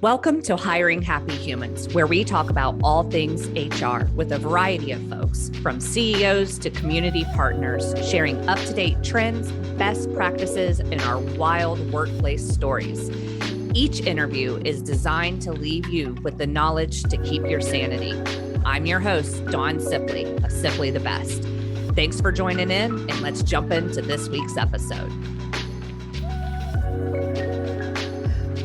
Welcome to Hiring Happy Humans, where we talk about all things HR with a variety of folks, from CEOs to community partners, sharing up-to-date trends, best practices, and our wild workplace stories. Each interview is designed to leave you with the knowledge to keep your sanity. I'm your host, Dawn Sipley of Simply the Best. Thanks for joining in, and let's jump into this week's episode.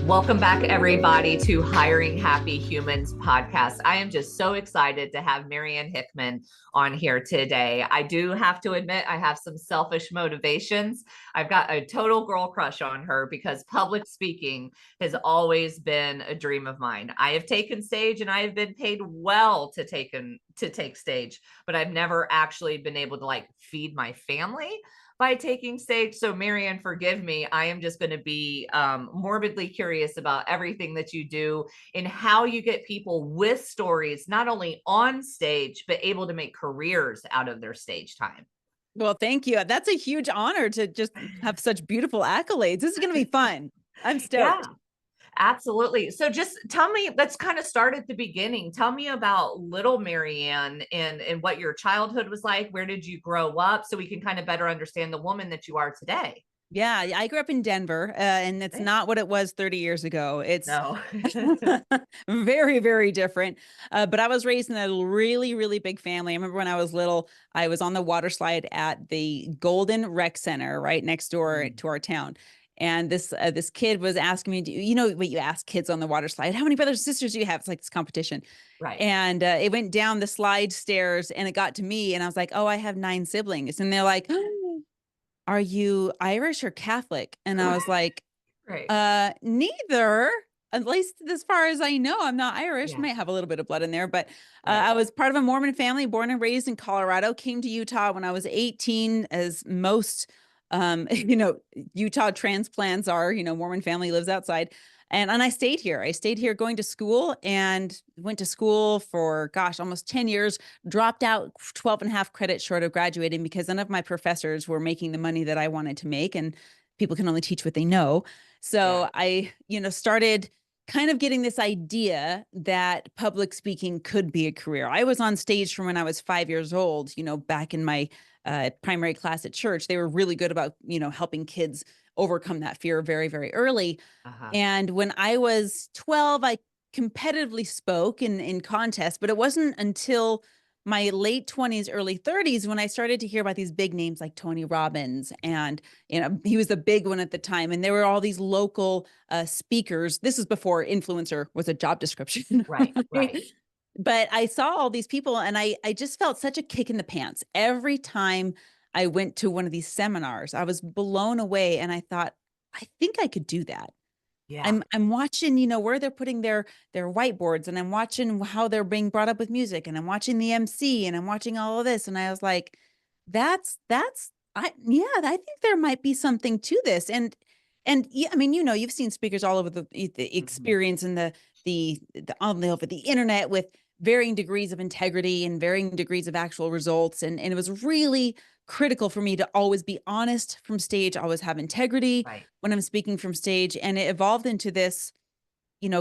Welcome back, everybody, to Hiring Happy Humans podcast. I am just so excited to have Marianne Hickman on here today. I do have to admit, I have some selfish motivations. I've got a total girl crush on her because public speaking has always been a dream of mine. I have taken stage and I have been paid well to take stage, but I've never actually been able to feed my family by taking stage. So Marianne, forgive me. I am just going to be morbidly curious about everything that you do and how you get people with stories, not only on stage, but able to make careers out of their stage time. Well, thank you. That's a huge honor to just have such beautiful accolades. This is going to be fun. I'm stoked. Yeah. Absolutely. So just tell me, let's kind of start at the beginning. Tell me about little Marianne and what your childhood was like. Where did you grow up so we can kind of better understand the woman that you are today? Yeah, I grew up in Denver, and it's not what it was 30 years ago. It's No. very, very different. But I was raised in a really, really big family. I remember when I was little, I was on the water slide at the Golden Rec Center right next door to our town. And this kid was asking me, you know what you ask kids on the water slide? How many brothers and sisters do you have? It's like this competition. Right. And it went down the slide stairs and it got to me. And I was like, oh, I have 9 siblings. And they're like, are you Irish or Catholic? And I was like, Right. Neither. At least as far as I know, I'm not Irish. Yeah. Might have a little bit of blood in there, but Right. I was part of a Mormon family, born and raised in Colorado, came to Utah when I was 18, as most, Utah transplants are, Mormon family lives outside. And I stayed here. I stayed here going to school and went to school for, almost 10 years, dropped out 12 and a half credits short of graduating because none of my professors were making the money that I wanted to make. And people can only teach what they know. So I, started kind of getting this idea that public speaking could be a career. I was on stage from when I was 5 years old, back in my primary class at church. They were really good about, helping kids overcome that fear very, very early. And when I was 12, I competitively spoke in contests, but it wasn't until my late 20s, early 30s, when I started to hear about these big names like Tony Robbins, and he was the big one at the time. And there were all these local speakers. This is before influencer was a job description. Right. Right. But I saw all these people and I just felt such a kick in the pants. Every time I went to one of these seminars, I was blown away. And I thought, I think I could do that. Yeah. I'm watching, where they're putting their whiteboards, and I'm watching how they're being brought up with music, and I'm watching the MC, and I'm watching all of this. And I was like, I think there might be something to this. And yeah, I mean, you've seen speakers all over the experience and the on over the internet with varying degrees of integrity and varying degrees of actual results. And it was really critical for me to always be honest from stage, always have integrity when I'm speaking from stage. And it evolved into this,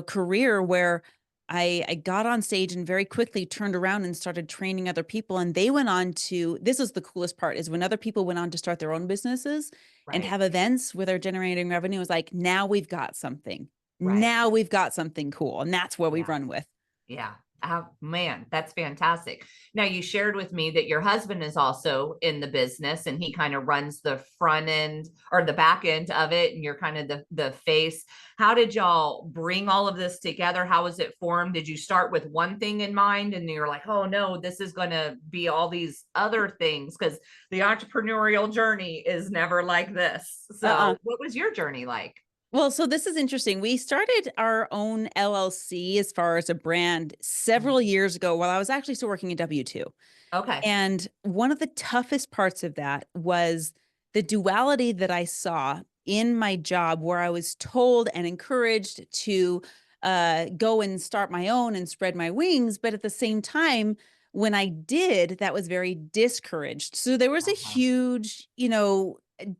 career where I got on stage and very quickly turned around and started training other people. And they went on to, this is the coolest part, is when other people went on to start their own businesses and have events where they're generating revenue. It was like, now we've got something. Now we've got something cool. And that's what we run with. Yeah. Oh, man, that's fantastic. Now, you shared with me that your husband is also in the business and he kind of runs the front end or the back end of it, and you're kind of the face. How did y'all bring all of this together? How was it formed? Did you start with one thing in mind and you're like, oh no, this is going to be all these other things? Because the entrepreneurial journey is never like this. So what was your journey like? Well, so this is interesting. We started our own LLC as far as a brand several years ago while I was actually still working at W-2. Okay. And one of the toughest parts of that was the duality that I saw in my job, where I was told and encouraged to go and start my own and spread my wings. But at the same time, when I did, that was very discouraged. So there was a huge,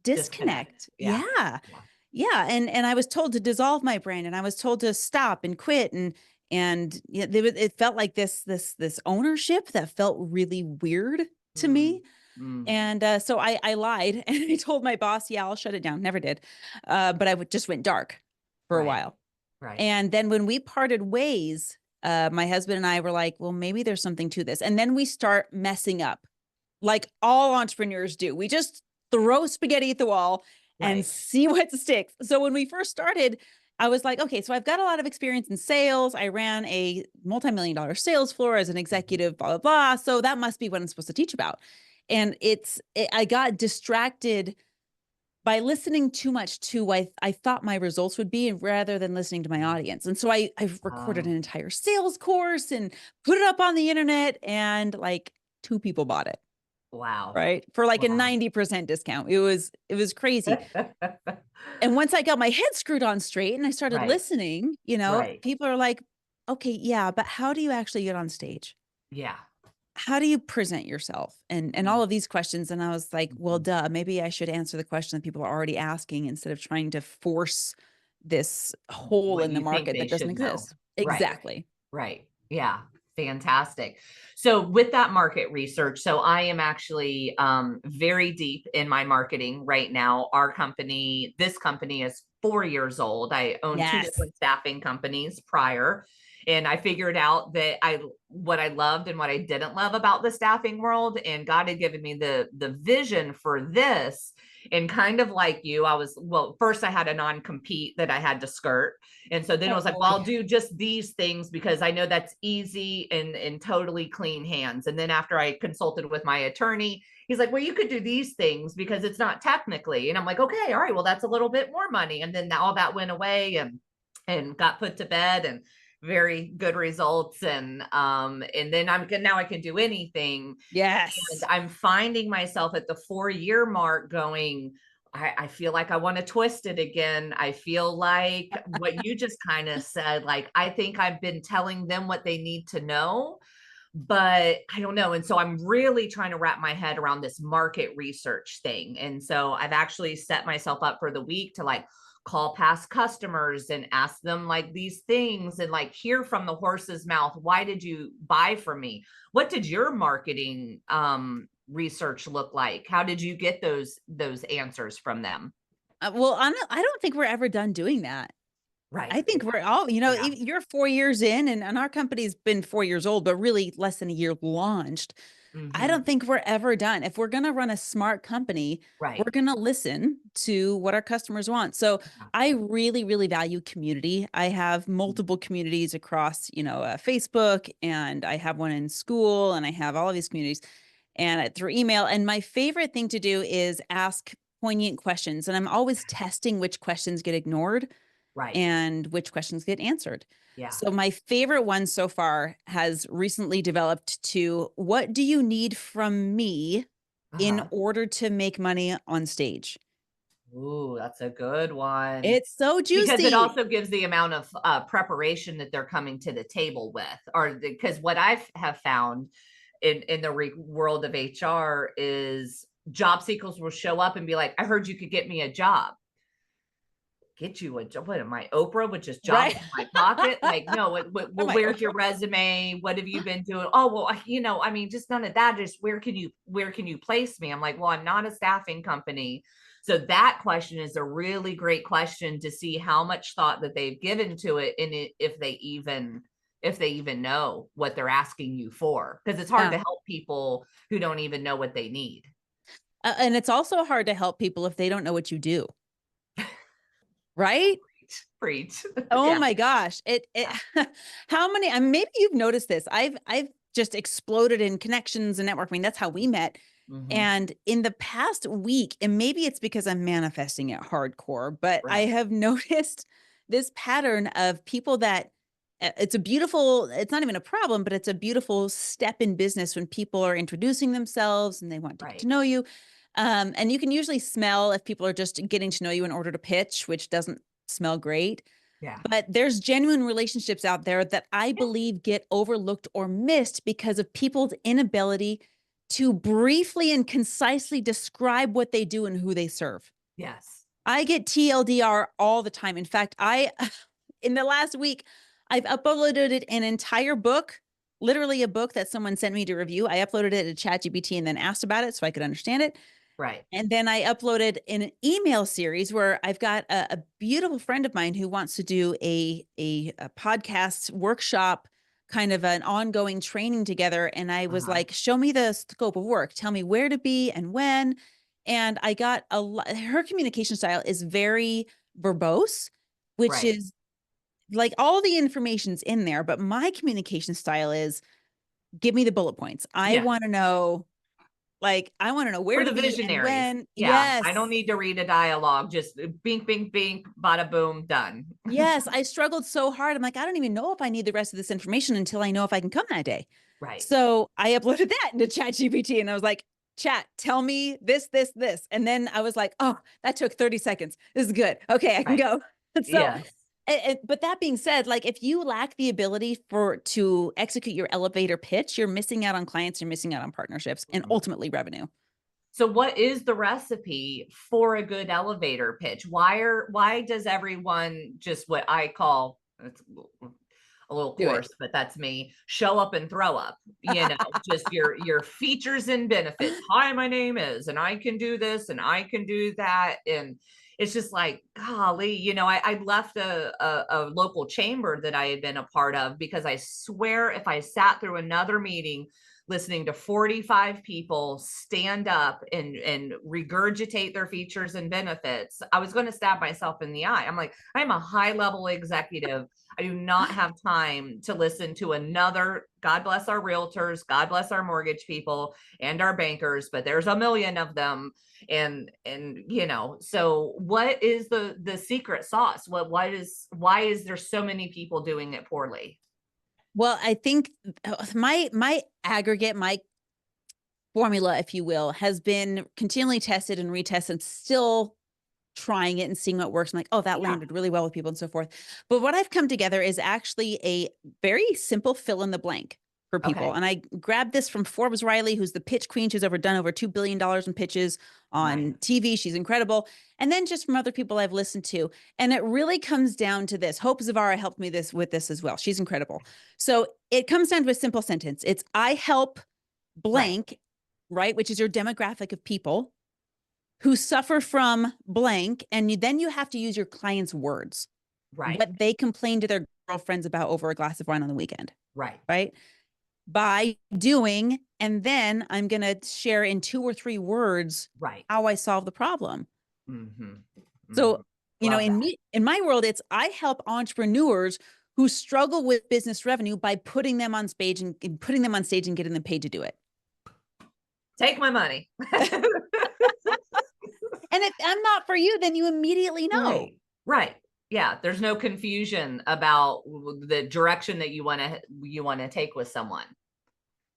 disconnect. Yeah. Yeah, and I was told to dissolve my brand, and I was told to stop and quit, and yeah, it felt like this ownership that felt really weird to Mm, me. mm, And so I lied and I told my boss, yeah, I'll shut it down. Never did. But just went dark for a right, while. right. And then when we parted ways, my husband and I were like, well, maybe there's something to this. And then we start messing up like all entrepreneurs do. We just throw spaghetti at the wall and Right. see what sticks. So when we first started, I was like, okay, so I've got a lot of experience in sales. I ran a multi-million-dollar sales floor as an Mhm. executive, blah, blah, blah. So that must be what I'm supposed to teach about. And I got distracted by listening too much to what I thought my results would be, and rather than listening to my Mm. audience. And so I recorded Oh, an entire sales course and put it up on the internet, and like two people bought it. wow. Right? For like a Wow. 90% discount. It was crazy. And once I got my head screwed on straight and I started Right, listening, right. people are like, "Okay, yeah, but how do you actually get on stage? Yeah. How do you present yourself?" And Mm, all of these questions, and I was like, "Well, mhm. duh, maybe I should answer the question that people are already asking instead of trying to force this hole What in the you think market they that doesn't should know. exist." Right. Exactly. Right. Yeah. Fantastic. So with that market research, so I am actually very deep in my marketing right now. This company is 4 years old. I owned two Yes. different staffing companies prior. And I figured out that I what I loved and what I didn't love about the staffing world. And God had given me the vision for this. And kind of like you, first I had a non-compete that I had to skirt. And so then it was like, Oh, well, I'll yeah. do just these things because I know that's easy and totally clean hands. And then after I consulted with my attorney, he's like, well, you could do these things because it's not technically. And I'm like, okay, all right, well, that's a little bit more money. And then all that went away and got put to bed and very good results. And then now I can do anything. And Yes. I'm finding myself at the 4 year mark going, I feel like I want to twist it again. I feel like what you just kind of said, like, I think I've been telling them what they need to know, but I don't know. And so I'm really trying to wrap my head around this market research thing. And so I've actually set myself up for the week to like call past customers and ask them like these things and like hear from the horse's mouth, why did you buy from me? What did your marketing research look like? How did you get those answers from them? Well, I don't think we're ever done doing that. I Right. think we're all, Yeah. you're 4 years in, and our company's been 4 years old, but really less than a year launched. I Hmm. don't think we're ever done. If we're gonna run a smart company, Right. we're gonna listen to what our customers want. So Yeah. I really, really value community. I have Mm. multiple communities across, Facebook, and I have one in school, and I have all of these communities and through email. And my favorite thing to do is ask poignant questions. And I'm always testing which questions get ignored Right. and which questions get answered. Yeah. So my favorite one so far has recently developed to, what do you need from me in Uh-huh. order to make money on stage? Ooh, that's a good one. It's so Because it juicy. also gives the amount of preparation that they're coming to the table with, or because what have found in the world of HR is job seekers will show up and be like, "I heard you could get me a job." Get you a job? What am I, Oprah, with just jobs Right? in my pocket? Like, no. Am Well, I where's Oprah? your resume? What have you been doing? Oh, well, I mean, just none of that. Just where can you place me? I'm like, well, I'm not a staffing company. So that question is a really great question to see how much thought that they've given to it, and if they even know what they're asking you for, because it's hard Yeah. to help people who don't even know what they need. And it's also hard to help people if they don't know what you do, right? Preach. Oh Yeah. my gosh. It Yeah. how many, maybe you've noticed this. I've just exploded in connections and networking. That's how we met. Hmm. And in the past week, and maybe it's because I'm manifesting it hardcore, but I Right. have noticed this pattern of people that it's not even a problem, but it's a beautiful step in business when people are introducing themselves and they want to get to Right. know you. And you can usually smell if people are just getting to know you in order to pitch, which doesn't smell great. Yeah. But there's genuine relationships out there that I believe get overlooked or missed because of people's inability to briefly and concisely describe what they do and who they serve. Yes. I get TLDR all the time. In fact, in the last week, I've uploaded an entire book, literally a book that someone sent me to review. I uploaded it to ChatGPT and then asked about it so I could understand it. Right. And then I uploaded an email series where I've got a beautiful friend of mine who wants to do a podcast workshop, kind of an ongoing training together. And I was Uh-huh. like, show me the scope of work, tell me where to be and when. And I got a lot, her communication style is very verbose, which Right. is like all the information's in there. But my communication style is give me the bullet points. I Yeah. want to know, like, I want to know For where to the be and visionaries. when. Yeah. I don't Yes. need to read a dialogue. Just bink, bink, bink, bada boom, done. Yes, I struggled so hard. I'm like, I don't even know if I need the rest of this information until I know if I can come that day. Right. So I uploaded that into ChatGPT and I was like, chat, tell me this, this, this. And then I was like, oh, that took 30 seconds. This is good. Okay, I can Right. go. So, Yes. but that being said, like if you lack the ability to execute your elevator pitch, you're missing out on clients, you're missing out on partnerships and Mhm. ultimately revenue. So what is the recipe for a good elevator pitch? Why does everyone just what I call it's a little Do it. coarse, but that's me, show up and throw up, just your features and benefits. Hi, my name is, and I can do this and I can do that. And it's just like, golly, I left a local chamber that I had been a part of because I swear if I sat through another meeting listening to 45 people stand up and regurgitate their features and benefits, I was going to stab myself in the eye. I'm like, I'm a high level executive. I do not have time to listen to another. God bless our realtors, God bless our mortgage people and our bankers, but there's a million of them. And so what is the secret sauce? Why is there so many people doing it poorly? Well, I think my aggregate, my formula, if you will, has been continually tested and retested, still trying it and seeing what works. I'm like, oh, that Yeah. landed really well with people and so forth. But what I've come together is actually a very simple fill in the blank for people. Okay. And I grabbed this from Forbes Riley, who's the pitch queen. She's done over $2 billion in pitches Nice. on TV. She's incredible. And then just from other people I've listened to. And it really comes down to this. Hope Zavara helped me with this as well. She's incredible. So it comes down to a simple sentence. It's I help Right. blank, right? Which is your demographic of people who suffer from blank. And then you have to use your client's words, Right. what they complain to their girlfriends about over a glass of wine on the weekend, Right. right? By doing, and then I'm going to share in 2 or 3 words Right. how I solve the problem. Mhm. So, Mhm. Love that. in my world, it's I help entrepreneurs who struggle with business revenue by putting them on stage and putting them on stage and getting them paid to do it. Take my money. And if I'm not for you, then you immediately know. Right. Right. Yeah, there's no confusion about the direction that you want to take with someone.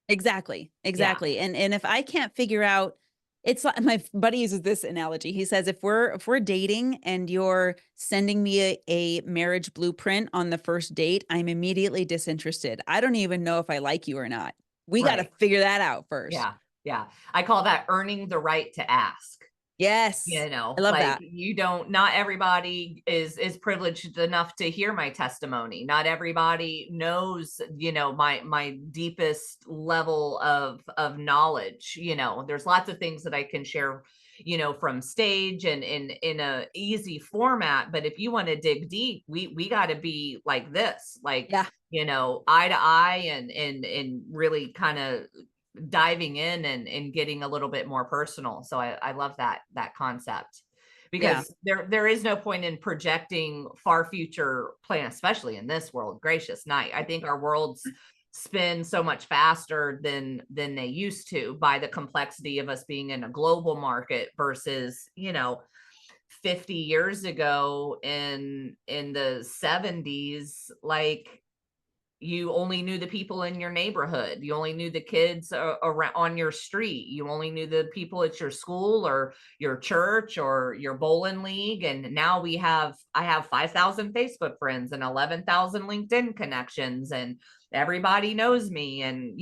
Exactly. Yeah. Exactly. And if I can't figure out, it's like my buddy uses this analogy. He says, if we're dating and you're sending me a marriage blueprint on the first date, I'm immediately disinterested. I don't even know if I like you or not. We got to Right. figure that out first. Yeah. Yeah. I call that earning the right to ask. Yes. I love Like that. not everybody is privileged enough to hear my testimony. Not everybody knows, my deepest level of knowledge. There's lots of things that I can share, from stage and in a easy format. But if you want to dig deep, we got to be like this, like, Yeah. eye to eye and really kind of diving in and getting a little bit more personal. So I love that concept Yeah. because there is no point in projecting far future plans, especially in this world. Gracious night. I think our worlds spin so much faster than they used to by the complexity of us being in a global market versus, 50 years ago in the 70s, like you only knew the people in your neighborhood. You only knew the kids around on your street. You only knew the people at your school or your church or your bowling league. And now I have 5,000 Facebook friends and 11,000 LinkedIn connections, and everybody knows me. And,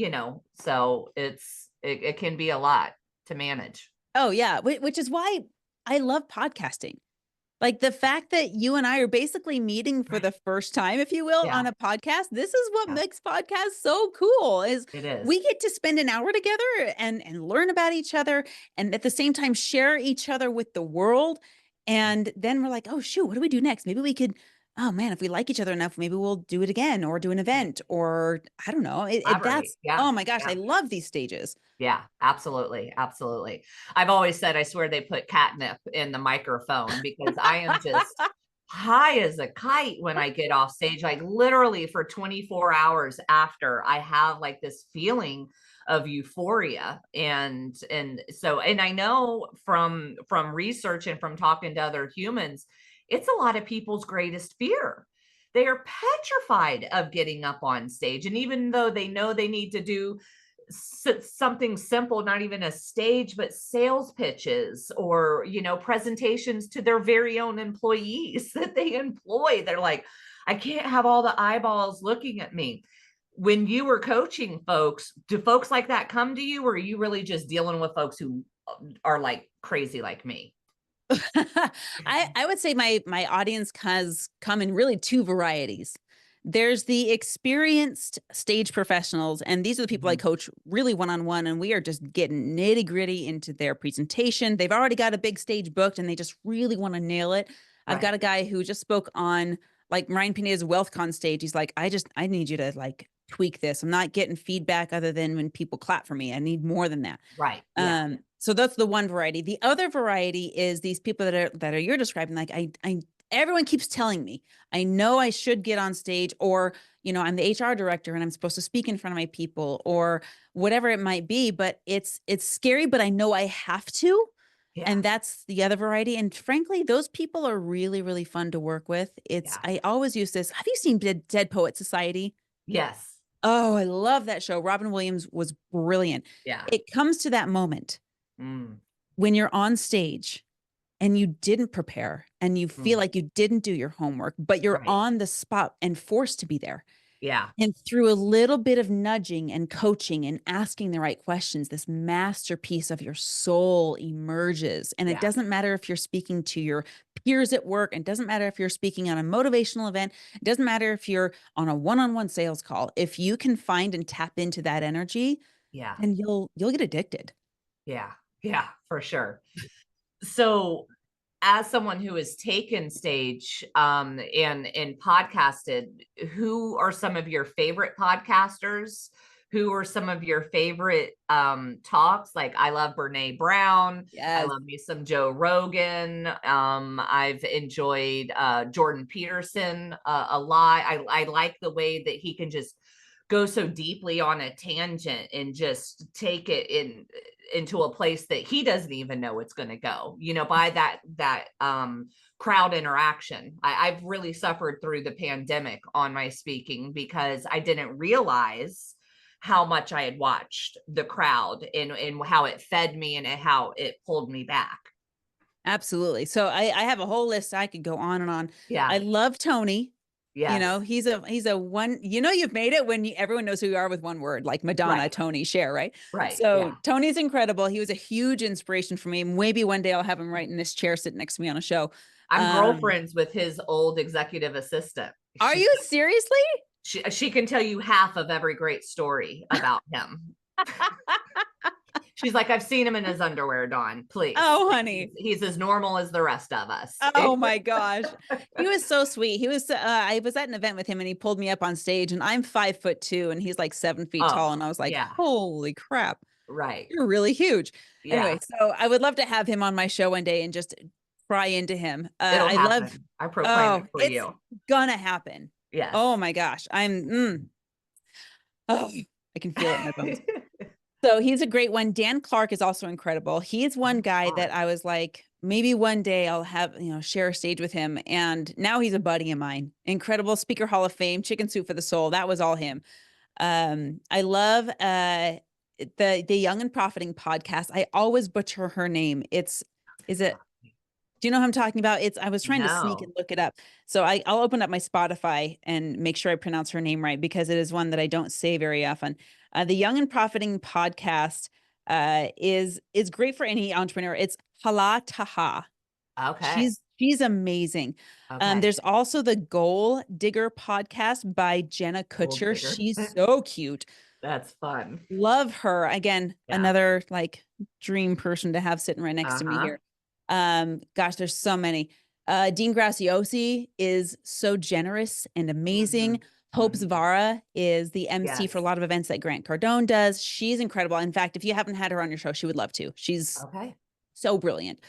so it can be a lot to manage. Oh, yeah. Which is why I love podcasting. Like the fact that you and I are basically meeting for the first time, if you will, Yeah, on a podcast. This is what yeah, makes podcasts so cool is it is. we get to spend an hour together and learn about each other and at the same time share each other with the world. And then we're like, oh shoot, what do we do next? Maybe we could, oh man, if we like each other enough, maybe we'll do it again or do an event or I don't know. Collaborate. That's, Yeah, oh my gosh, I yeah. love these stages. Yeah, absolutely. Absolutely. I've always said, I swear they put catnip in the microphone because I am just high as a kite when I get off stage. Like literally for 24 hours after, I have like this feeling of euphoria. And I know from research and from talking to other humans, it's a lot of people's greatest fear. They are petrified of getting up on stage. And even though they know they need to do something simple, not even a stage, but sales pitches or, presentations to their very own employees that they employ. They're like, I can't have all the eyeballs looking at me. When you were coaching folks, do folks like that come to you, or are you really just dealing with folks who are like crazy like me? I would say my audience has come in really two varieties. There's the experienced stage professionals, and these are the people I Mhm. coach really one-on-one, and we are just getting nitty-gritty into their presentation. They've already got a big stage booked and they just really want to nail it. I've got Right. a guy who just spoke on like Marianne Pineda's WealthCon stage. He's like, I need you to like tweak this. I'm not getting feedback other than when people clap for me. I need more than that. Right. Yeah. So that's the one variety. The other variety is these people that are you're describing. Like I everyone keeps telling me, I know I should get on stage, or I'm the HR director and I'm supposed to speak in front of my people, or whatever it might be. But it's scary, but I know I have to. Yeah. And that's the other variety. And frankly, those people are really, really fun to work with. Yeah. I always use this. Have you seen Dead Poet Society? Yes. Oh, I love that show. Robin Williams was brilliant. Yeah. It comes to that moment Mm, when you're on stage and you didn't prepare and you feel mm, like you didn't do your homework, but you're right. on the spot and forced to be there. Yeah. And through a little bit of nudging and coaching and asking the right questions, this masterpiece of your soul emerges. And it Yeah. doesn't matter if you're speaking to your peers at work. It doesn't matter if you're speaking on a motivational event. It doesn't matter if you're on a one-on-one sales call. If you can find and tap into that energy, Yeah. then you'll get addicted. Yeah. Yeah. For sure. So as someone who has taken stage and podcasted, who are some of your favorite podcasters? Who are some of your favorite talks? Like I love Brene Brown. I Yes. love me some Joe Rogan. I've enjoyed Jordan Peterson a lot. I like the way that he can just go so deeply on a tangent and just take it into a place that he doesn't even know it's going to go, by that crowd interaction. I've really suffered through the pandemic on my speaking because I didn't realize how much I had watched the crowd and how it fed me and how it pulled me back. Absolutely. So I have a whole list. I could go on and on. I Yeah. love Tony. Yes. He's a one, you've made it when everyone knows who you are with one word, like Madonna, Right. Tony, Cher, right? Right. So Yeah. Tony's incredible. He was a huge inspiration for me. Maybe one day I'll have him right in this chair sitting next to me on a show. I'm Um, girlfriends with his old executive assistant. are She's you seriously? she can tell you half of every great story about him. She's like, I've seen him in his underwear, Dawn. Please. Oh, Like, honey. he's as normal as the rest of us. Oh my gosh. He was so sweet. I was at an event with him and he pulled me up on stage and I'm 5'2" and he's like 7 feet tall. Oh, And I was like, yeah. holy crap, Right. you're really huge. Yeah. Anyway, so I would love to have him on my show one day and just pry into him. It'll I love, happen. I proclaim it oh, for it's you. gonna happen. Yes. Oh my gosh. Oh, I can feel it in my bones. So he's a great one. Dan Clark is also incredible. He's one guy that I was like, maybe one day I'll have, share a stage with him. And now he's a buddy of mine. Incredible Speaker Hall of Fame, Chicken Soup for the Soul. That was all him. I love the Young and Profiting podcast. I always butcher her name. Is it do you know who I'm talking about? I was trying to sneak and No. look it up. So I'll open up my Spotify and make sure I pronounce her name right because it is one that I don't say very often. The Young and Profiting podcast is great for any entrepreneur. It's Hala Taha. Okay. She's She's amazing. Okay. There's also the Goal Digger podcast by Jenna Gold Kutcher. digger. She's so cute. That's fun. Love her. Again, Yeah. another like dream person to have sitting right next to me Uh-huh. here. Gosh, there's so many. Dean Graciosi is so generous and amazing. Hmm. Hope Hmm. Zvara is the MC for a Yes. lot of events that Grant Cardone does. She's incredible. In fact, if you haven't had her on your show, she would love to. She's Okay. so brilliant.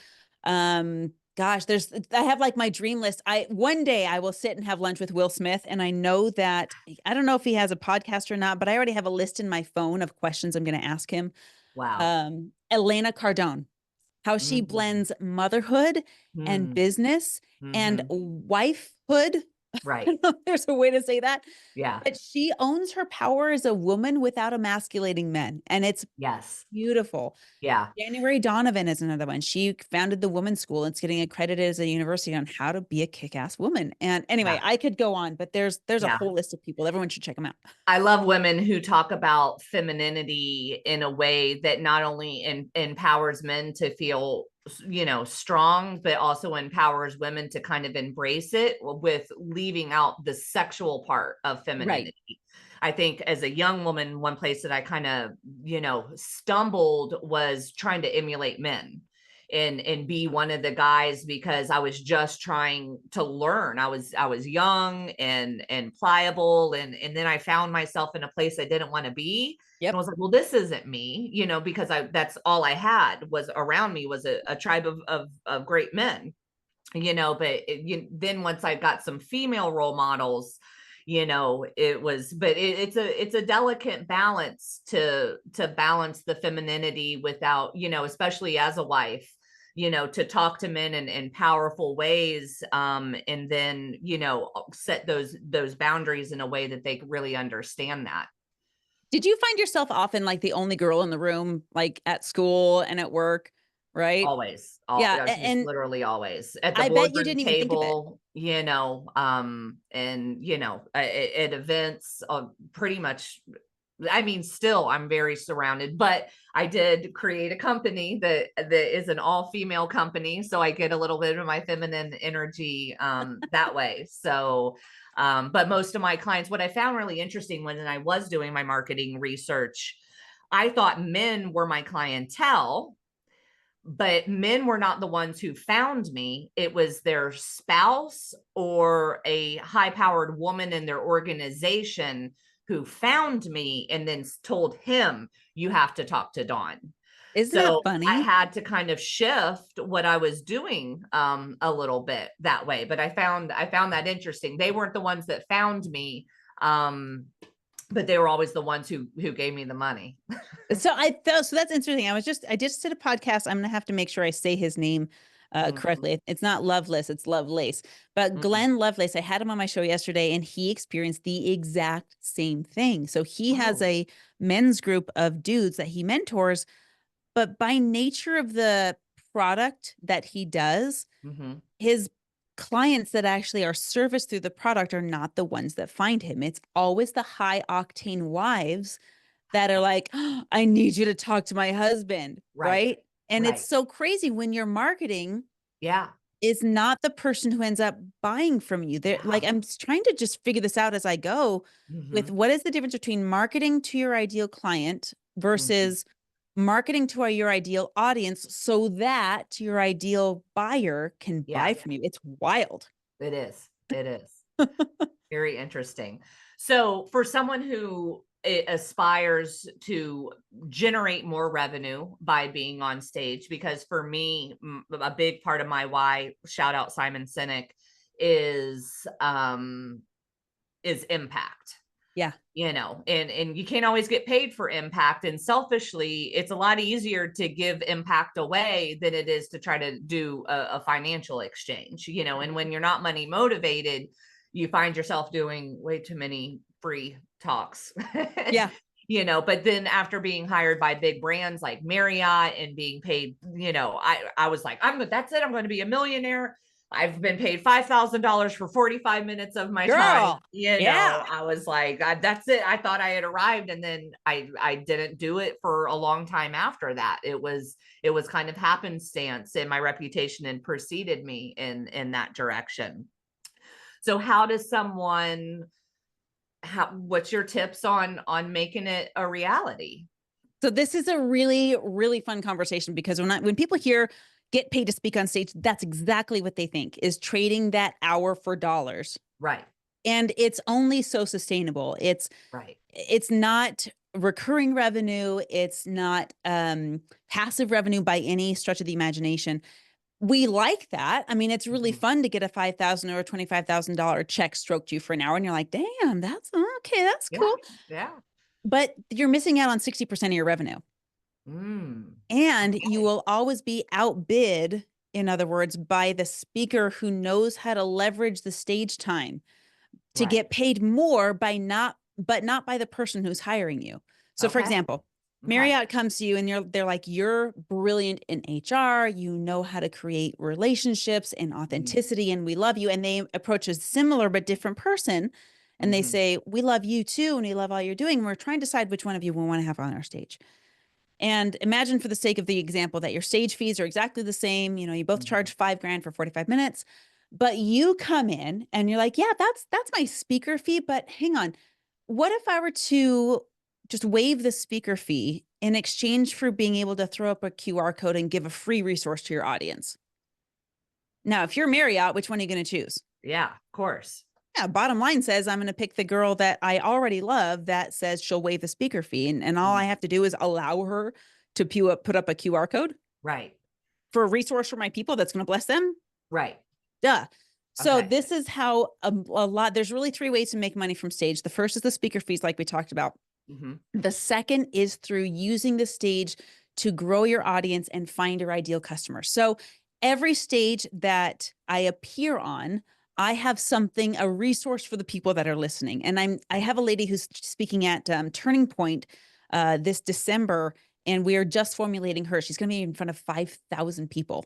Gosh, I have like my dream list. One day I will sit and have lunch with Will Smith, and I know that I don't know if he has a podcast or not, but I already have a list in my phone of questions I'm going to ask him. Wow. Elena Cardone, how she Mm-hmm. blends motherhood and business and Mm-hmm. wifehood. I Right. don't know if there's a way to say that, Yeah. but she owns her power as a woman without emasculating men, and it's Yes. beautiful. Yeah. January Donovan is another one. She founded the Women's School. It's getting accredited as a university on how to be a kick-ass woman. And anyway, Yeah. I could go on, but there's a Yeah. whole list of people. Everyone should check them out. I love women who talk about femininity in a way that not only empowers men to feel, strong, but also empowers women to kind of embrace it with leaving out the sexual part of Right. femininity. I think as a young woman, one place that I kind of, stumbled was trying to emulate men and be one of the guys, because I was just trying to learn. I was young and pliable, and then I found myself in a place I didn't want to be. And I Yep. was like, well, this isn't me, because that's all I had was around me was a tribe of great men, but then once I got some female role models, it was, but it's a delicate balance to balance the femininity without, especially as a wife, to talk to men in powerful ways, and then, set those boundaries in a way that they really understand that. Did you find yourself often like the only girl in the room, like at school and at work? Right. Always, Yeah. just literally always at the I bet you boardroom didn't even think of it. table, and at events, pretty much. I mean, still, I'm very surrounded, but I did create a company that is an all-female company, so I get a little bit of my feminine energy that way. So, but most of my clients, what I found really interesting when I was doing my marketing research, I thought men were my clientele, but men were not the ones who found me. It was their spouse or a high-powered woman in their organization who found me and then told him, you have to talk to Dawn. Isn't that So I funny? had to kind of shift what I was doing a little bit that way. But I found that interesting. They weren't the ones that found me, but they were always the ones who gave me the money. So so that's interesting. I just did a podcast. I'm gonna have to make sure I say his name Mhm. correctly. It's not Loveless, it's Lovelace. But Mhm. Glenn Lovelace, I had him on my show yesterday, and he experienced the exact same thing. So he has Oh. a men's group of dudes that he mentors, but by nature of the product that he does, Mhm. his clients that actually are serviced through the product are not the ones that find him. It's always the high octane wives that are like, "Oh, I need you to talk to my husband," Right. right? And it's Right. so crazy when your marketing Yeah. is not the person who ends up buying from you. They're like, Yeah. trying to just figure this out as I go with Mhm. what is the difference between marketing to your ideal client Mhm. versus marketing to your ideal audience so that your ideal buyer can Yeah, buy from you. It's wild. it is. It is. Very interesting. So, for someone who aspires to generate more revenue by being on stage, because for me, a big part of my why, shout out Simon Sinek, is impact. Yeah. And you can't always get paid for impact, and selfishly it's a lot easier to give impact away than it is to try to do a financial exchange, and when you're not money motivated, you find yourself doing way too many free talks. Yeah. But then after being hired by big brands like Marriott and being paid, I was like, that's it, I'm going to be a millionaire. I've been paid $5,000 for 45 minutes of my time. Girl. Yeah. I was like, that's it. I thought I had arrived. And then I didn't do it for a long time after that. It was kind of happenstance, and my reputation and preceded me in that direction. So how does someone, what's your tips on making it a reality? So this is a really, really fun conversation, because when people hear get paid to speak on stage, that's exactly what they think, is trading that hour for dollars. Right. And it's only so sustainable. Right. It's not recurring revenue. It's not passive revenue by any stretch of the imagination. We like that. I mean, it's really fun to get a $5,000 or a $25,000 check stroked you for an hour, and you're like, damn, that's okay. That's Yeah. cool. Yeah. But you're missing out on 60% of your revenue. And you will always be outbid, in other words, by the speaker who knows how to leverage the stage time to get paid more but not by the person who's hiring you. So for example, Marriott comes to you and they're like, you're brilliant in HR, you know how to create relationships and authenticity, and we love you. And they approach a similar but different person and they say, we love you too, and we love all you're doing. We're trying to decide which one of you we want to have on our stage. And imagine, for the sake of the example, that your stage fees are exactly the same. You know, you both charge $5,000 for 45 minutes, but you come in and you're like, yeah, that's my speaker fee. But hang on, what if I were to just waive the speaker fee in exchange for being able to throw up a QR code and give a free resource to your audience? Now, if you're Marriott, which one are you going to choose? Yeah, of course. Yeah, bottom line says I'm going to pick the girl that I already love that says she'll waive the speaker fee. And all I have to do is allow her to put up a QR code. Right. For a resource for my people that's going to bless them. Right. Duh. So this is how a lot, there's really three ways to make money from stage. The first is the speaker fees, like we talked about. The second is through using the stage to grow your audience and find your ideal customer. So every stage that I appear on, I have something, a resource for the people that are listening. And I have a lady who's speaking at Turning Point this December, and we are just formulating her. She's going to be in front of 5,000 people.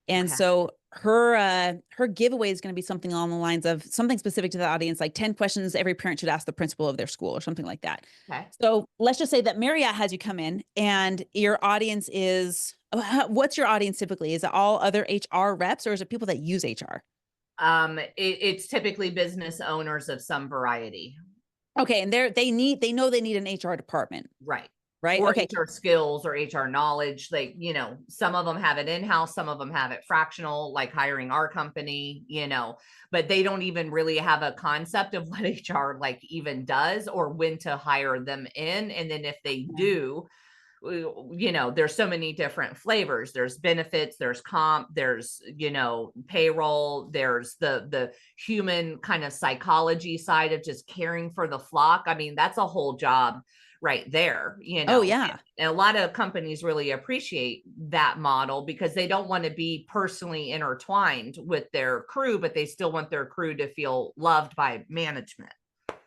And so her giveaway is going to be something along the lines of something specific to the audience, like 10 questions every parent should ask the principal of their school, or something like that. So let's just say that Marriott has you come in and your audience is, what's your audience typically? Is it all other HR reps, or is it people that use HR? It's typically business owners of some variety. Okay. And they know they need an HR department. Right. Right. Or Okay. HR skills or HR knowledge. Like, some of them have it in-house, some of them have it fractional, like hiring our company, but they don't even really have a concept of what HR like even does, or when to hire them in. And then if they do, there's so many different flavors. There's benefits, there's comp, there's, payroll, there's the human kind of psychology side of just caring for the flock. I mean, that's a whole job right there, Oh yeah. And a lot of companies really appreciate that model because they don't want to be personally intertwined with their crew, but they still want their crew to feel loved by management.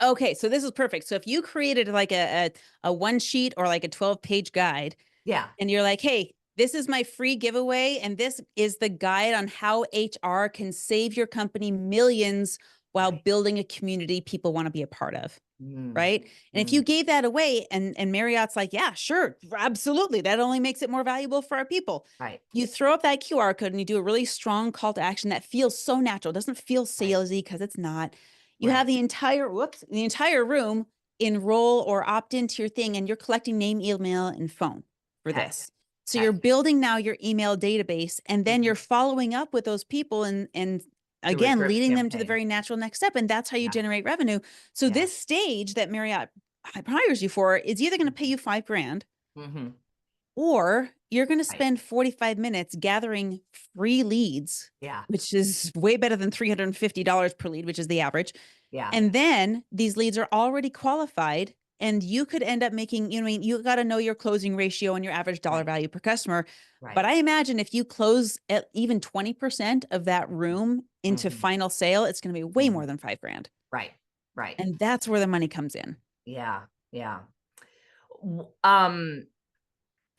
Okay, so this is perfect. So if you created like a one sheet or like a 12-page guide, and you're like, hey, this is my free giveaway, and this is the guide on how HR can save your company millions while building a community people want to be a part of. Right. And if you gave that away and Marriott's like, yeah, sure, absolutely, that only makes it more valuable for our people. Right. You throw up that QR code and you do a really strong call to action that feels so natural. It doesn't feel salesy, because it's not. You have the entire room enroll or opt into your thing, and you're collecting name, email, and phone for this. So you're building now your email database, and then you're following up with those people and again, leading them to the very natural next step. And that's how you generate revenue. So this stage that Marriott hires you for is either going to pay you $5,000, or you're going to spend 45 minutes gathering free leads, which is way better than $350 per lead, which is the average. And then these leads are already qualified, and you could end up making, you got to know your closing ratio and your average dollar value per customer. But I imagine if you close at even 20% of that room into final sale, it's going to be way more than $5,000. Right. Right. And that's where the money comes in. Yeah. Yeah.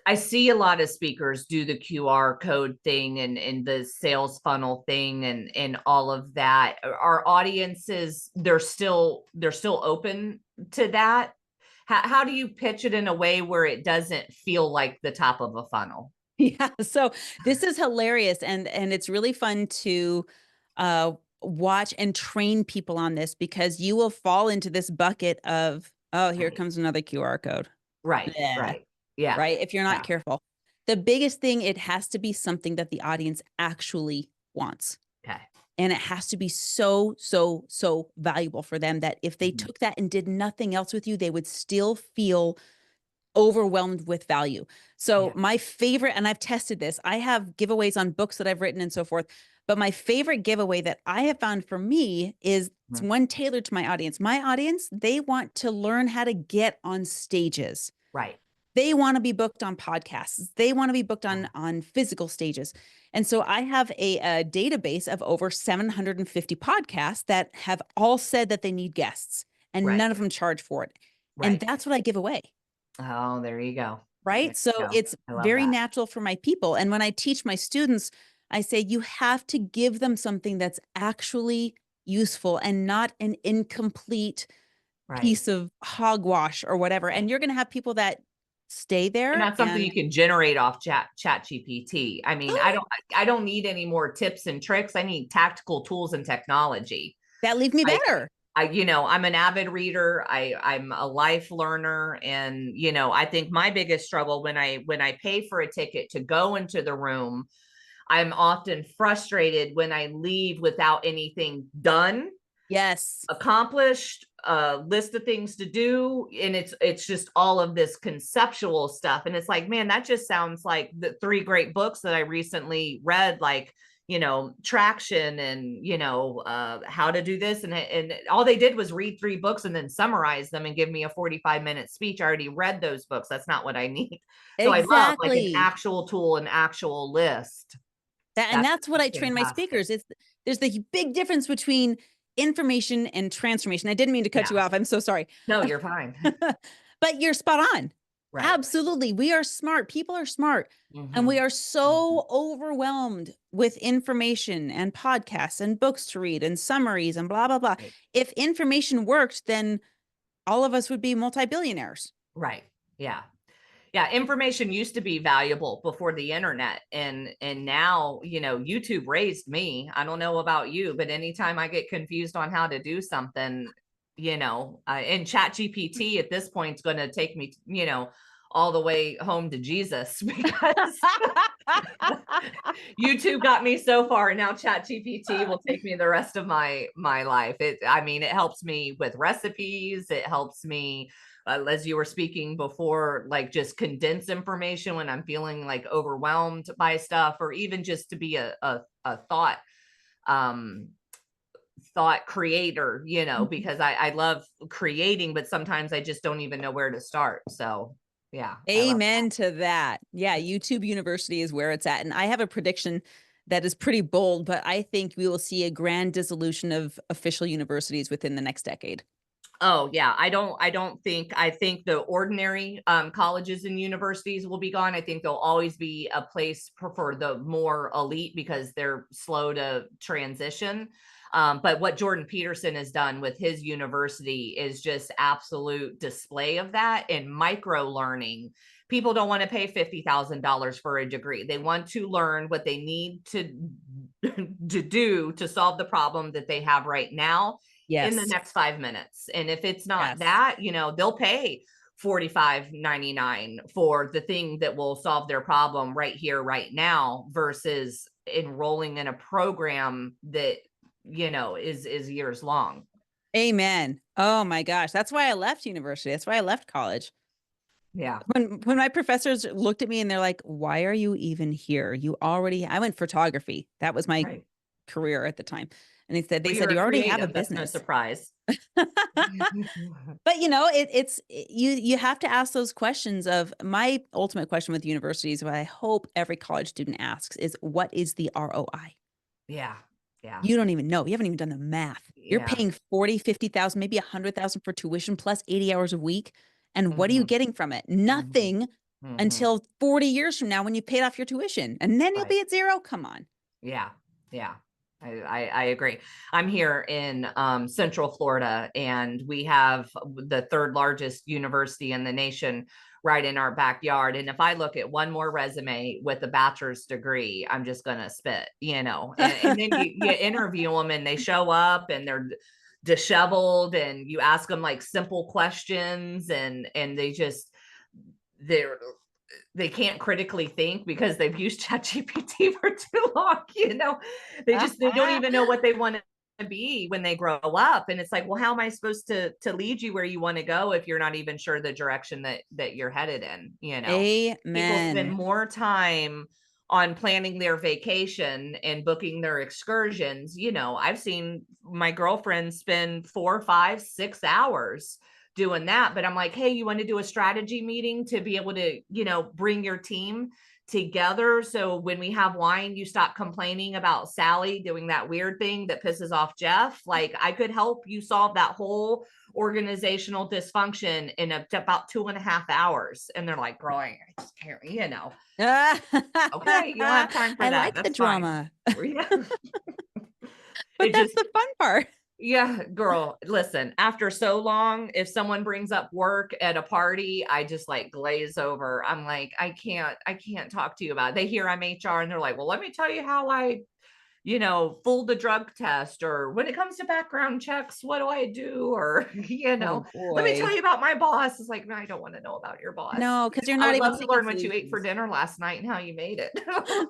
I see a lot of speakers do the QR code thing and the sales funnel thing and all of that. Our audiences, they're still open to that. How do you pitch it in a way where it doesn't feel like the top of a funnel? Yeah. So this is hilarious. And it's really fun to watch and train people on this, because you will fall into this bucket of, oh, here Right. comes another QR code. Right. Yeah. Right. Yeah. Right. If you're not Yeah. careful. The biggest thing, it has to be something that the audience actually wants. Okay. And it has to be so, so, so valuable for them that if they Mhm. took that and did nothing else with you, they would still feel overwhelmed with value. So Yeah. my favorite, and I've tested this, I have giveaways on books that I've written and so forth. But my favorite giveaway that I have found for me is it's Mhm. one tailored to my audience. My audience, they want to learn how to get on stages. Right. They want to be booked on podcasts. They want to be booked Yeah. on physical stages. And so I have a database of over 750 podcasts that have all said that they need guests, and Right. none of them charge for it. And Right. that's what I give away. Oh, there you go. There Right. So you go. it's I love very that. natural for my people. And when I teach my students, I say you have to give them something that's actually useful and not an incomplete Right. piece of hogwash or whatever. Right. And you're going to have people that stay And there that's something you and, can generate off chat GPT. I mean, oh, I don't need any more tips and tricks. I need tactical tools and technology. that leaves me I better. I'm an avid reader. I'm a life learner. And, I think my biggest struggle when I pay for a ticket to go into the room, I'm often frustrated when I leave without anything done, Yes. accomplished, a list of things to do, and it's just all of this conceptual stuff. And it's like, man, that just sounds like the three great books that I recently read, like, Traction and, how to do this, and all they did was read three books and then summarize them and give me a 45-minute speech. I already read those books. That's not what I need. So I love like an Exactly. actual tool, an actual list. And That's that's what I train my fantastic. speakers. It's there's the big difference between information and transformation. I didn't mean to cut you Yeah. off. I'm so sorry. No, you're fine. But you're spot on. Right. Absolutely. We are smart. People are smart. And we Mhm. are Mhm. so overwhelmed with information and podcasts and books to read and summaries and blah, blah, blah. Right. If information worked, then all of us would be multi-billionaires. Right. Yeah. Yeah, information used to be valuable before the internet, and now, YouTube raised me. I don't know about you, but anytime I get confused on how to do something, and chat GPT at this point is going to take me, all the way home to Jesus because YouTube got me so far, and now chat GPT will take me the rest of my life. I mean, it helps me with recipes. It helps me, as you were speaking before, like just condense information when I'm feeling like overwhelmed by stuff, or even just to be a um, thought creator, because I love creating, but sometimes I just don't even know where to start. So yeah, I love Amen to that. Yeah, YouTube University is where it's at. And I have a prediction that is pretty bold, but I think we will see a grand dissolution of official universities within the next decade. Oh yeah, I think the ordinary colleges and universities will be gone. I think there'll always be a place for the more elite because they're slow to transition. But what Jordan Peterson has done with his university is just absolute display of that and micro learning. People don't want to pay $50,000 for a degree. They want to learn what they need to to do to solve the problem that they have right now in the Yes. next 5 minutes. And if it's not Yes. that, they'll pay 45.99 for the thing that will solve their problem right here, right now, versus enrolling in a program that, is years long. Amen. Oh my gosh. That's why I left university. That's why I left college. Yeah. When my professors looked at me and they're like, "Why are you even here? I went photography. That was my Right. career at the time." And they Well, said, you're a "You already have a creative. That's no business." surprise. But it's you have to ask those questions. Of my ultimate question with universities, what I hope every college student asks is, what is the ROI? Yeah. Yeah. You don't even know. You haven't even done the math. You're Yeah. paying 40, 50,000, maybe 100,000 for tuition plus 80 hours a week. And what are you Mhm. getting from it? Mhm. Nothing Hmm. until 40 years from now when you paid off your tuition, and then you'll Right. be at zero. Come on. Yeah. Yeah. I agree. I'm here in Central Florida, and we have the third largest university in the nation right in our backyard. And if I look at one more resume with a bachelor's degree, I'm just going to spit, and then you interview them and they show up and they're disheveled, and you ask them like simple questions, and they're they can't critically think because they've used ChatGPT for too long. They don't even know what they want to be when they grow up. And it's like, well, how am I supposed to lead you where you want to go if you're not even sure the direction that you're headed in? People spend Amen. more time on planning their vacation and booking their excursions. I've seen my girlfriend spend 4, 5, 6 hours doing that. But I'm like, hey, you want to do a strategy meeting to be able to, bring your team together. So when we have wine, you stop complaining about Sally doing that weird thing that pisses off Jeff. Like, I could help you solve that whole organizational dysfunction in about 2.5 hours. And they're like, girl, I just can't, okay, you don't have time for I that. like the That's fine. drama, Yeah. but It that's just the fun part. Yeah, girl, listen, after so long, if someone brings up work at a party, I just like glaze over. I'm like, I can't talk to you about it. They hear I'm HR and they're like, well, let me tell you how I, fooled the drug test, or when it comes to background checks, what do I do? Or, Oh let me tell boy. you about my boss. It's like, no, I don't want to know about your boss. No, because you're I not would even love to seeking learn what you ate for solutions. dinner last night and how you made it.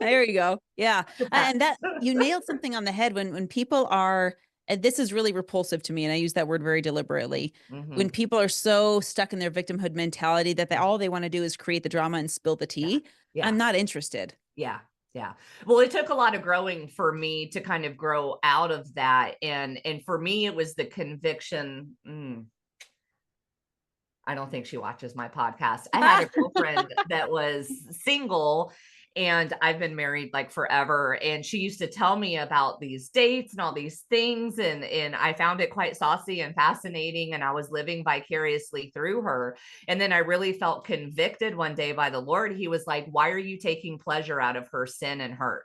There you go. Yeah. And that Depends. you nailed something on the head when people are, and this is really repulsive to me, and I use that word very deliberately. When Hmm. people are so stuck in their victimhood mentality that all they want to do is create the drama and spill the Yeah. tea, Yeah. I'm not interested. Yeah. Yeah. Well, it took a lot of growing for me to kind of grow out of that. And for me, it was the conviction. I don't think she watches my podcast. I had a girlfriend that was single, and I've been married like forever. And she used to tell me about these dates and all these things. And I found it quite saucy and fascinating. And I was living vicariously through her. And then I really felt convicted one day by the Lord. He was like, why are you taking pleasure out of her sin and hurt?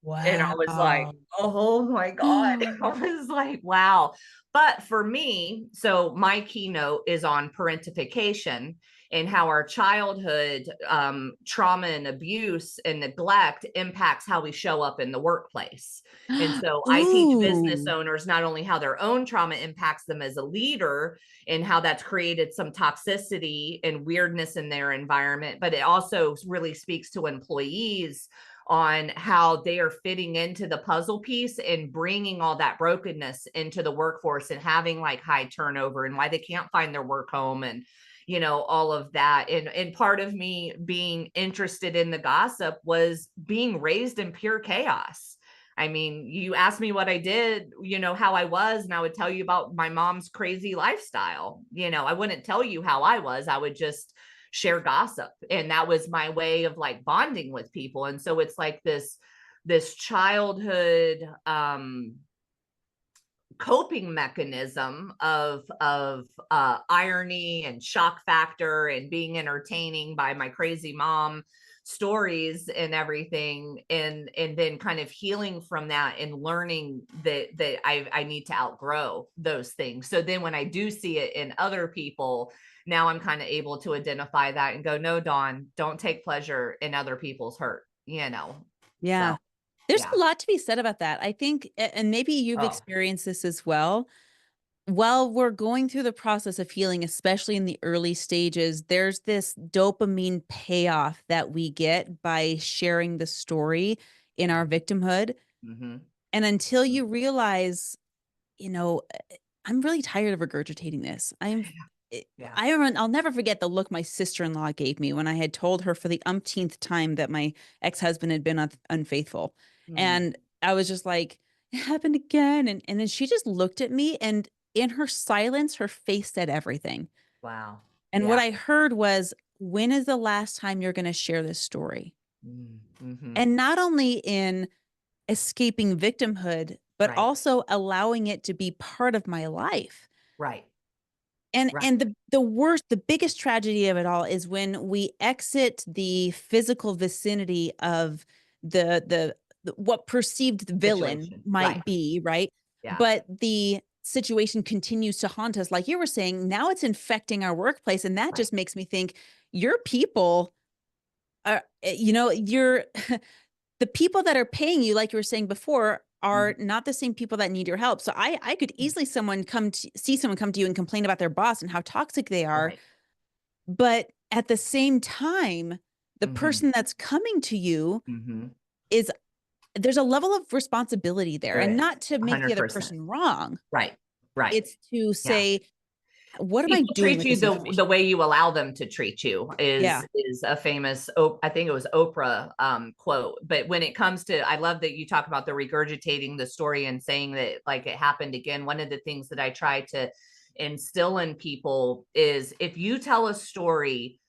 And I was like, Wow. oh my God. I was like, wow. But for me, so my keynote is on parentification and how our childhood trauma and abuse and neglect impacts how we show up in the workplace. And so I teach business Ooh. owners not only how their own trauma impacts them as a leader and how that's created some toxicity and weirdness in their environment, but it also really speaks to employees on how they are fitting into the puzzle piece and bringing all that brokenness into the workforce and having like high turnover and why they can't find their work home and all of that. And part of me being interested in the gossip was being raised in pure chaos. I mean, you asked me what I did, how I was, and I would tell you about my mom's crazy lifestyle. I wouldn't tell you how I was. I would just share gossip, and that was my way of like bonding with people. And so it's like this childhood coping mechanism of irony and shock factor and being entertaining by my crazy mom stories and everything, and then kind of healing from that and learning that I need to outgrow those things. So then when I do see it in other people, now I'm kind of able to identify that and go, no, Dawn, don't take pleasure in other people's hurt. So Yeah. There's yeah. a lot to be said about that. I think, and maybe you've Oh, experienced this as well. While we're going through the process of healing, especially in the early stages, there's this dopamine payoff that we get by sharing the story in our victimhood. mm-hmm. And until you realize, you know, I'm really tired of regurgitating this. Yeah. I'll never forget the look my sister-in-law gave me when I had told her for the umpteenth time that my ex-husband had been unfaithful. Mm, And I was just like, it happened again. And then she just looked at me, and in her silence, her face said everything. wow. And what Yeah. I heard was, when is the last time you're going to share this story? Mm-hmm. And not only in escaping victimhood, but Right. also allowing it to be part of my life. Right. Right. And the worst, the biggest tragedy of it all is when we exit the physical vicinity of the what perceived villain Situation. Right. might be, right? Yeah. But the situation continues to haunt us. Like you were saying, now it's infecting our workplace. And that Right. just makes me think your people are, you're the people that are paying you, like you were saying before, are Mhm. not the same people that need your help. So I could easily see someone come to you and complain about their boss and how toxic they are. Right. But at the same time, the Mhm. person that's coming to you Mhm. is there's a level of responsibility there, There and is not to make the other 100%. person wrong. Right. Right. It's to Yeah. say, what am I People doing treat with you this the information? way you allow them to treat you Yeah. is a famous I think it was Oprah quote. But when it comes to, I love that you talk about the regurgitating the story and saying that like it happened again. One of the things that I try to instill in people is if you tell a story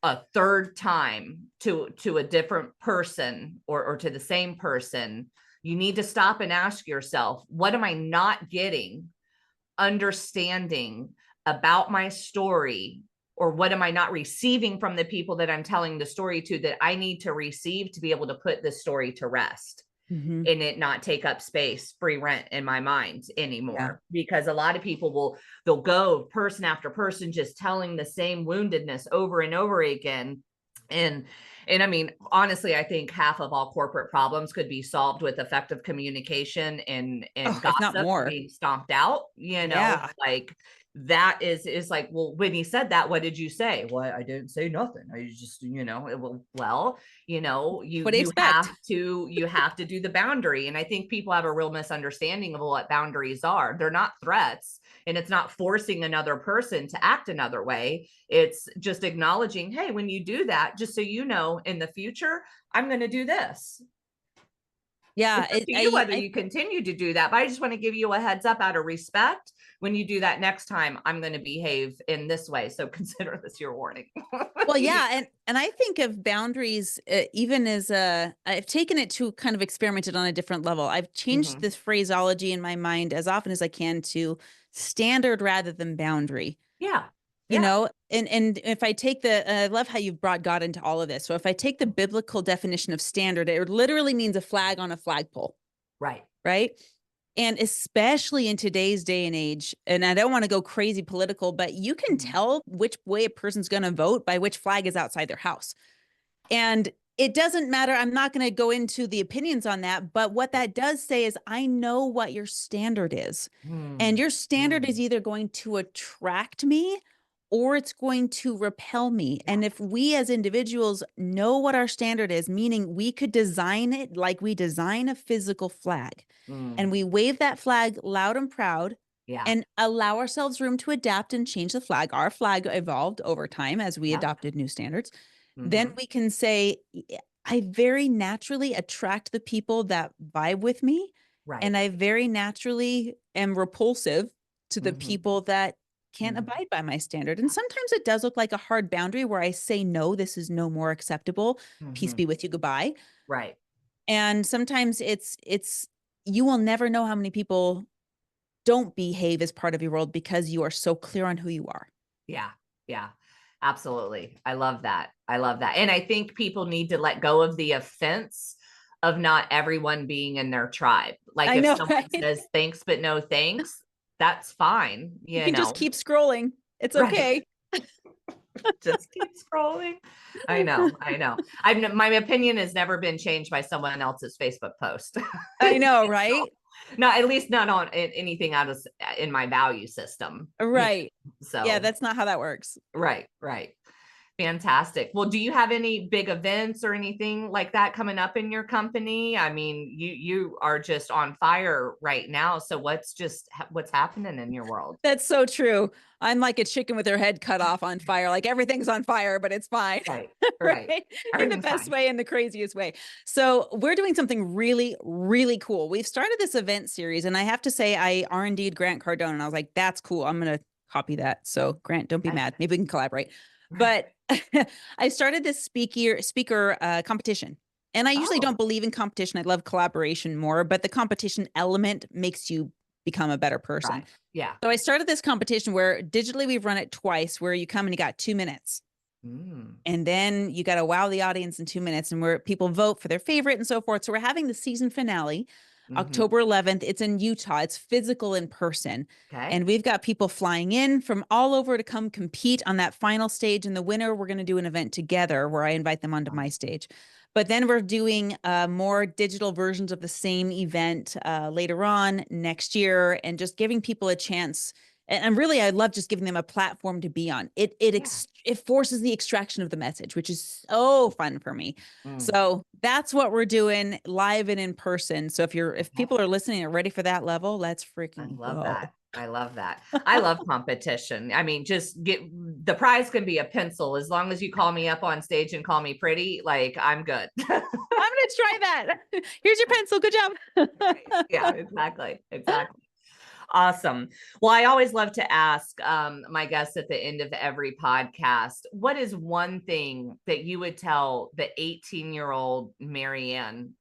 a third time to a different person or to the same person, you need to stop and ask yourself, what am I not getting, understanding about my story, or what am I not receiving from the people that I'm telling the story to that I need to receive to be able to put this story to rest Hmm. and it not take up space, free rent in my mind Yeah. anymore. Because a lot of people they'll go person after person just telling the same woundedness over and over again. And I mean, honestly, I think half of all corporate problems could be solved with effective communication and Oh, if not gossip more. being stomped out, Yeah. like that is like, well, when he said that, what did you say? Well, I didn't say nothing. I just, What do you you expect? have to do the boundary. And I think people have a real misunderstanding of what boundaries are. They're not threats, and it's not forcing another person to act another way. It's just acknowledging, hey, when you do that, just so you know, in the future, I'm going to do this. Yeah. It's up to you whether you continue to do that, but I just want to give you a heads up out of respect. When you do that next time, I'm going to behave in this way. So consider this your warning. Well, yeah, and I think of boundaries even as I've taken it to kind of experimented on a different level. I've changed Mhm. this phraseology in my mind as often as I can to standard rather than boundary. Yeah. You Yeah. know, and if I take I love how you've brought God into all of this. So if I take the biblical definition of standard, it literally means a flag on a flagpole, Right. right? And especially in today's day and age, and I don't want to go crazy political, but you can Mhm. tell which way a person's going to vote by which flag is outside their house. And it doesn't matter. I'm not going to go into the opinions on that. But what that does say is, I know what your standard is. And Mm. your standard is Mm. either going to attract me or it's going to repel me. Yeah. And if we as individuals know what our standard is, meaning we could design it like we design a physical flag, and Mm. we wave that flag loud and proud Yeah. and allow ourselves room to adapt and change the flag. Our flag evolved over time as we Yeah. adopted new standards. Then Mhm. we can say, I very naturally attract the people that vibe with me. Right. And I very naturally am repulsive to the Mhm. people that can't Mhm. abide by my standard. And sometimes it does look like a hard boundary where I say, no, this is no more acceptable. Peace Mhm. be with you. Goodbye. Right. And sometimes you will never know how many people don't behave as part of your world because you are so clear on who you are. Yeah. Yeah. Absolutely. I love that. I love that. And I think people need to let go of the offense of not everyone being in their tribe. Like I if know, someone right? says thanks, but no thanks, that's fine, You can just keep scrolling. It's Right. okay. Just keep scrolling. I know. I know. My opinion has never been changed by someone else's Facebook post. I know, So, right? no, at least not on anything out of in my value system. Right. Yeah, So that's not how that works. right, right. Fantastic. Well, do you have any big events or anything like that coming up in your company? I mean, you are just on fire right now. So what's happening in your world? That's so true. I'm like a chicken with her head cut off on fire. Like everything's on fire, but it's fine. Right, right. Right? In the Everything's best fine. way and the craziest way. So we're doing something really, really cool. We've started this event series, and I have to say, I R&D'd Grant Cardone, and I was like, that's cool. I'm going to copy that. So Grant, don't be Okay. mad. Maybe we can collaborate. Right. But I started this speaker competition. And I usually Oh, don't believe in competition. I love collaboration more, but the competition element makes you become a better person. right. Yeah. So I started this competition where digitally we've run it twice, where you come and you got 2 minutes. Mm. And then you got to wow the audience in 2 minutes, and where people vote for their favorite and so forth. So we're having the season finale, Mm-hmm. October 11th. It's in Utah. It's physical in person. Okay. And we've got people flying in from all over to come compete on that final stage. And the winner, we're going to do an event together where I invite them onto my stage. But then we're doing more digital versions of the same event later on next year, and just giving people a chance. And really, I love just giving them a platform to be on. Yeah. It forces the extraction of the message, which is so fun for me. Mm. So that's what we're doing live and in person. So if Okay. people are listening and ready for that level, let's I freaking love go. that. I love that. I love competition. I mean, just get the prize can be a pencil as long as you call me up on stage and call me pretty. Like I'm good. I'm gonna try that. Here's your pencil. Good Right. job. Yeah, exactly. Exactly. Awesome. Well, I always love to ask my guests at the end of every podcast, what is one thing that you would tell the 18-year-old Marianne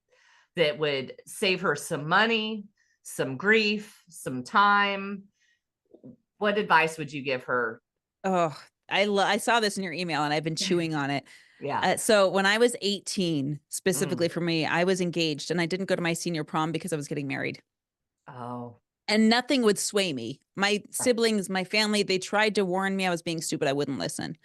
that would save her some money, some grief, some time? What advice would you give her? Oh, I saw this in your email and I've been chewing on it. Yeah. So when I was 18, Mm. specifically for me, I was engaged and I didn't go to my senior prom because I was getting married. Oh, And nothing would sway me. My right. siblings, my family, they tried to warn me I was being stupid. I wouldn't listen.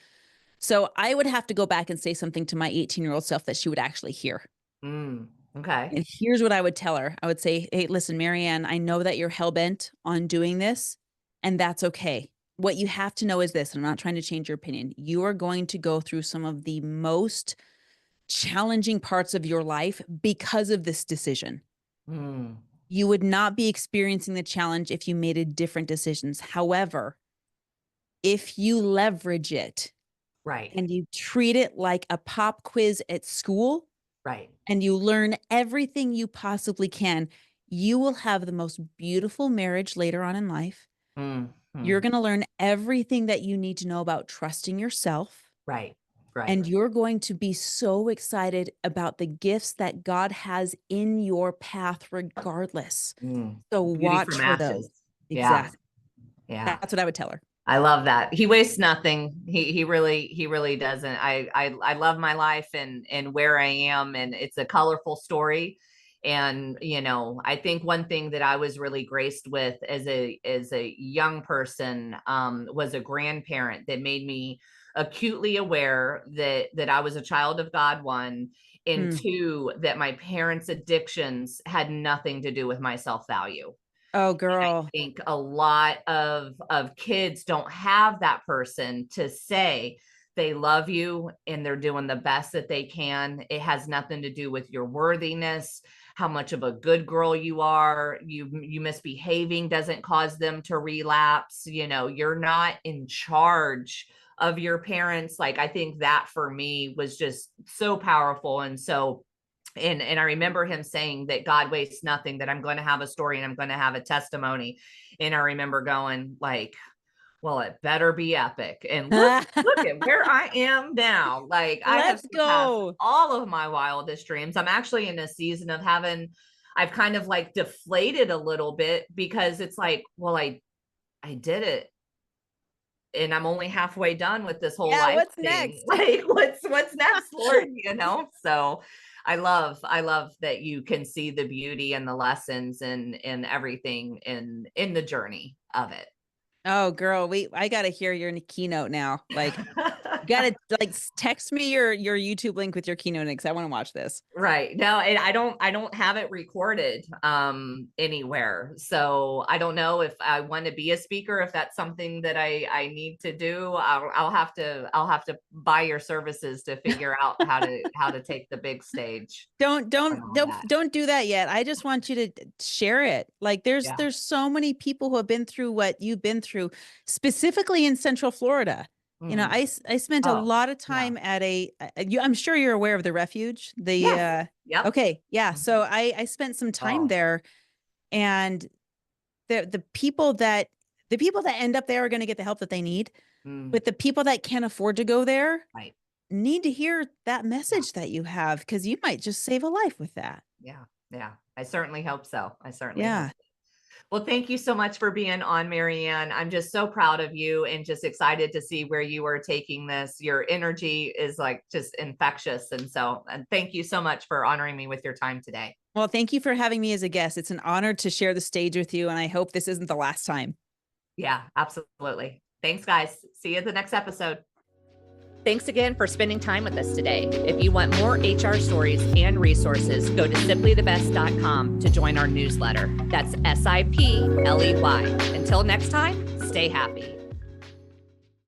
So I would have to go back and say something to my 18-year-old self that she would actually hear. Mm. Okay. And here's what I would tell her. I would say, hey, listen, Marianne, I know that you're hell-bent on doing this, and that's okay. What you have to know is this, and I'm not trying to change your opinion. You are going to go through some of the most challenging parts of your life because of this decision. Mm. You would not be experiencing the challenge if you made a different decisions. However, if you leverage it Right. and you treat it like a pop quiz at school Right. and you learn everything you possibly can, you will have the most beautiful marriage later on in life. Mm. You're Mm. going to learn everything that you need to know about trusting yourself. Right. Right. And you're going to be so excited about the gifts that God has in your path, regardless. Mm. So Beauty watch from for those. ashes. Yeah. Exactly. Yeah. That's what I would tell her. I love that. He wastes nothing. He really doesn't. I love my life and where I am, and it's a colorful story. And I think one thing that I was really graced with as a young person was a grandparent that made me acutely aware that I was a child of God, one, and Mm. two, that my parents' addictions had nothing to do with my self-value. Oh, I girl. think a lot of kids don't have that person to say they love you and they're doing the best that they can. It has nothing to do with your worthiness, how much of a good girl you are. You misbehaving doesn't cause them to relapse. You're not in charge of your parents. Like, I think that for me was just so powerful. And I remember him saying that God wastes nothing, that I'm going to have a story and I'm going to have a testimony. And I remember going like, well, it better be epic. And look at where I am now. Like, I have Let's surpassed go. all of my wildest dreams. I'm actually in a season of I've kind of like deflated a little bit, because it's like, well, I did it. And I'm only halfway done with this whole Yeah, life what's thing. next? Like, what's next, Lord? So I love that you can see the beauty and the lessons and everything in the journey of it. Oh, girl, I gotta hear your keynote now. Like, you gotta like text me your YouTube link with your keynote because I want to watch this. Right. No, and I don't have it recorded anywhere. So I don't know if I want to be a speaker, if that's something that I need to do. I'll have to buy your services to figure out how to take the big stage Don't and don't all don't that. don't do that yet. I just want you to share it. Like Yeah. there's so many people who have been through what you've been through, specifically in Central Florida. Mm. I spent a Oh, lot of yeah. time at I'm sure you're aware of the refuge. Yes. Yep. Okay, yeah. Mhm. So I spent some time Oh. there, and the people that end up there are going to get the help that they need, Mm. but the people that can't afford to go there Right. need to hear that Yeah. message that you have, because you might just save a life with that. Yeah. Yeah. I certainly hope so. I certainly hope Yeah. so. Well, thank you so much for being on, Marianne. I'm just so proud of you and just excited to see where you are taking this. Your energy is like just infectious. And thank you so much for honoring me with your time today. Well, thank you for having me as a guest. It's an honor to share the stage with you, and I hope this isn't the last time. Yeah, absolutely. Thanks, guys. See you at the next episode. Thanks again for spending time with us today. If you want more HR stories and resources, go to simplythebest.com to join our newsletter. That's SIPLEY. Until next time, stay happy.